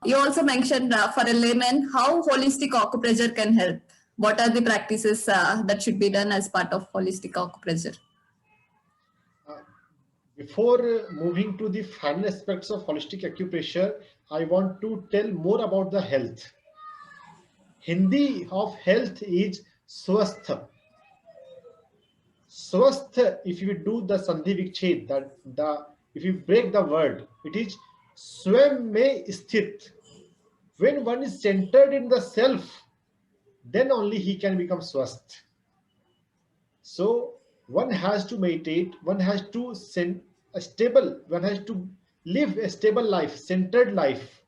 You also mentioned for a layman how holistic acupressure can help. What are the practices that should be done as part of holistic acupressure? Uh, Before moving to the final aspects of holistic acupressure, I want to tell more about the health. Hindi of health is swasth. Swasth, if you do the Sandhi Vikched, that the if you break the word, it is Swam mein sthit. When one is centered in the self, then only he can become swasth. So one has to meditate, one has to send a stable, one has to live a stable life, centered life.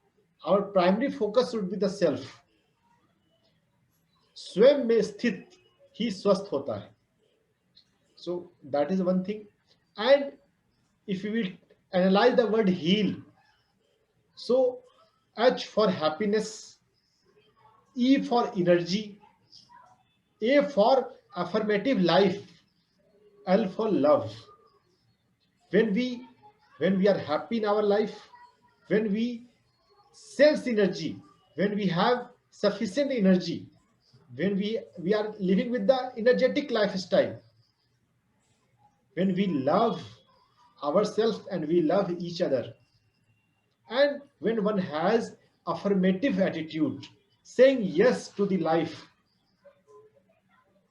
Our primary focus should be the self. स्वयं में स्थित ही स्वस्थ होता है. So that is one thing. And if we will analyze the word heal, so H for happiness, E for energy, A for affirmative life, L for love. When we when we are happy in our life, when we sense energy, when we have sufficient energy, when we are living with the energetic lifestyle, when we love ourselves and we love each other, and when one has affirmative attitude, saying yes to the life,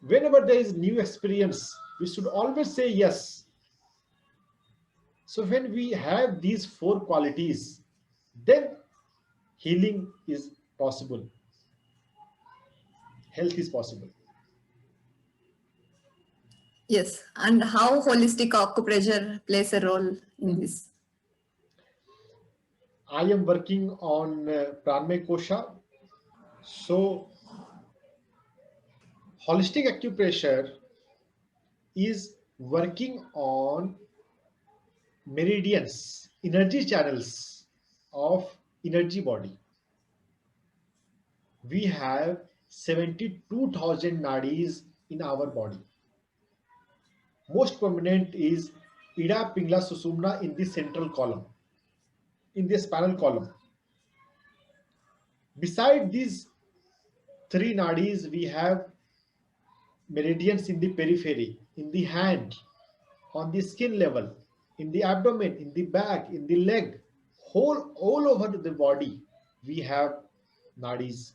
whenever there is new experience, we should always say yes. So when we have these four qualities, then healing is possible, health is possible. Yes, and how holistic acupressure plays a role in this? I am working on Pranmay Kosha. So holistic acupressure is working on meridians, energy channels of energy body. We have 72,000 nadis in our body. Most prominent is Ida Pingla Susumna in the central column, in the spinal column. Beside these three nadis, we have meridians in the periphery, in the hand, on the skin level, in the abdomen, in the back, in the leg, all over the body, we have nadis.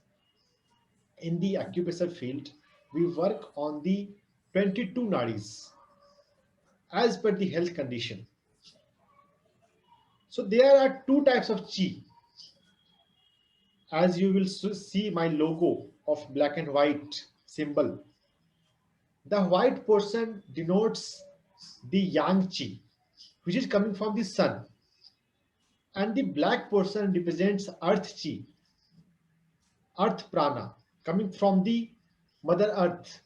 In the acupressure field, we work on the 22 nadis as per the health condition. So there are two types of chi. As you will see my logo of black and white symbol, the white portion denotes the yang chi, which is coming from the sun, and the black portion represents earth chi, earth prana, coming from the mother earth,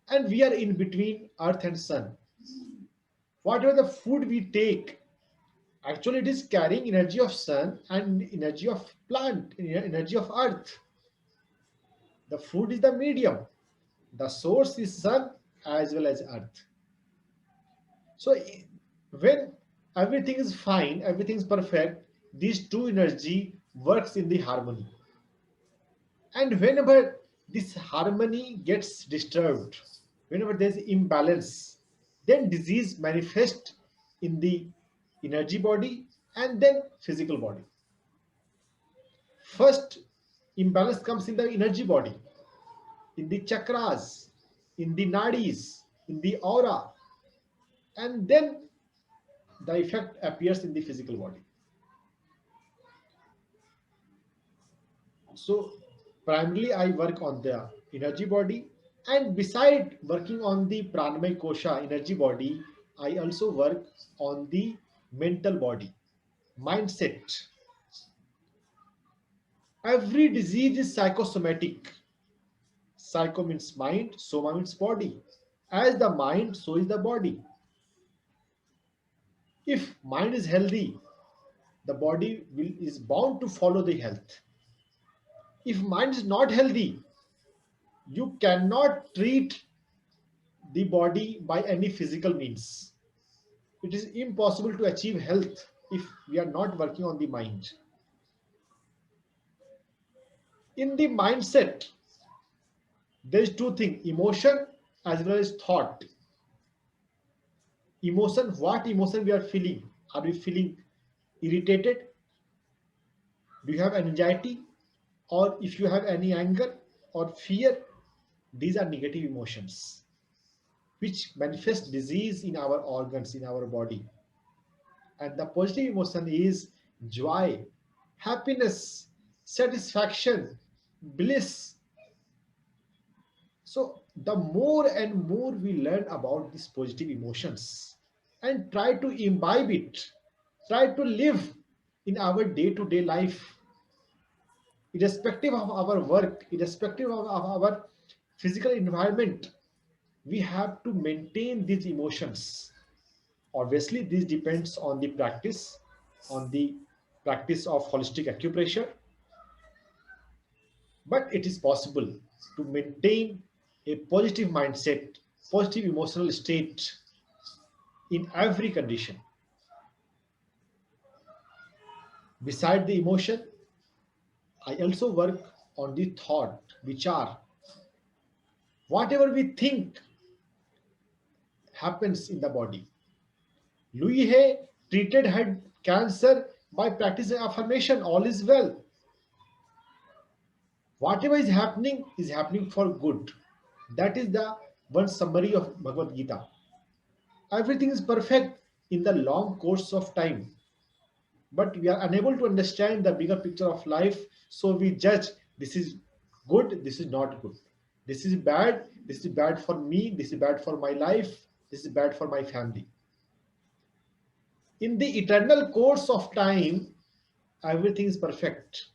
and we are in between earth and sun. Whatever the food we take, actually it is carrying energy of sun and energy of plant, energy of earth. The food is the medium, the source is sun as well as earth. So when everything is fine, everything is perfect, these two energy works in the harmony. And whenever this harmony gets disturbed, whenever there's imbalance, then disease manifests in the energy body and then physical body. First, imbalance comes in the energy body, in the chakras, in the nadis, in the aura, and then the effect appears in the physical body. So primarily I work on the energy body, and beside working on the pranamay kosha energy body, I also work on the mental body, mindset. Every disease is psychosomatic. Psycho means mind, soma means body. As the mind, so is the body. If mind is healthy, the body is bound to follow the health. If mind is not healthy, you cannot treat the body by any physical means. It is impossible to achieve health if we are not working on the mind. In the mindset, there's two things, emotion as well as thought. Emotion, what emotion we are feeling? Are we feeling irritated? Do you have anxiety? Or if you have any anger or fear, these are negative emotions which manifest disease in our organs, in our body. And the positive emotion is joy, happiness, satisfaction, bliss. So the more and more we learn about these positive emotions and try to imbibe it, try to live in our day-to-day life, irrespective of our work, irrespective of our physical environment, we have to maintain these emotions. Obviously, this depends on the practice of holistic acupressure, but it is possible to maintain a positive mindset, positive emotional state in every condition. Beside the emotion, I also work on the thought, which are whatever we think happens in the body. Louis Hay treated head cancer by practicing affirmation, all is well. Whatever is happening for good. That is the one summary of Bhagavad Gita. Everything is perfect in the long course of time, but we are unable to understand the bigger picture of life, so we judge this is good, this is not good. This is bad for me, this is bad for my life, this is bad for my family. In the eternal course of time, everything is perfect.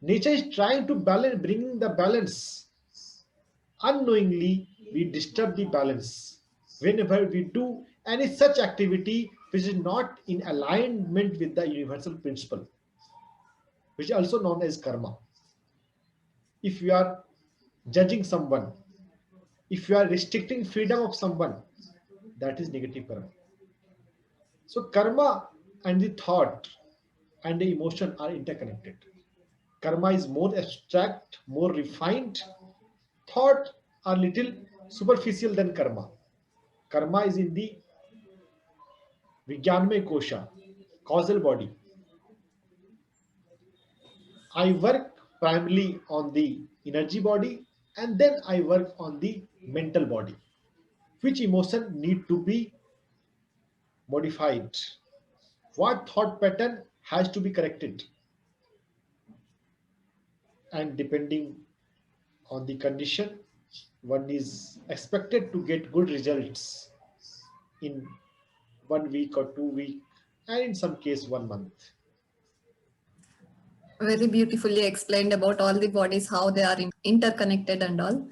Nature is trying to balance, bringing the balance. Unknowingly, we disturb the balance whenever we do any such activity which is not in alignment with the universal principle, which is also known as karma. If you are judging someone, if you are restricting freedom of someone, that is negative karma. So karma and the thought and the emotion are interconnected. Karma is more abstract, more refined. Thought are little superficial than karma. Karma is in the Vijnanmay Kosha, causal body. I work primarily on the energy body and then I work on the mental body. Which emotion need to be modified? What thought pattern has to be corrected? And depending on the condition, one is expected to get good results in 1 week or 2 weeks, and in some case 1 month. Very beautifully explained about all the bodies, how they are interconnected and all.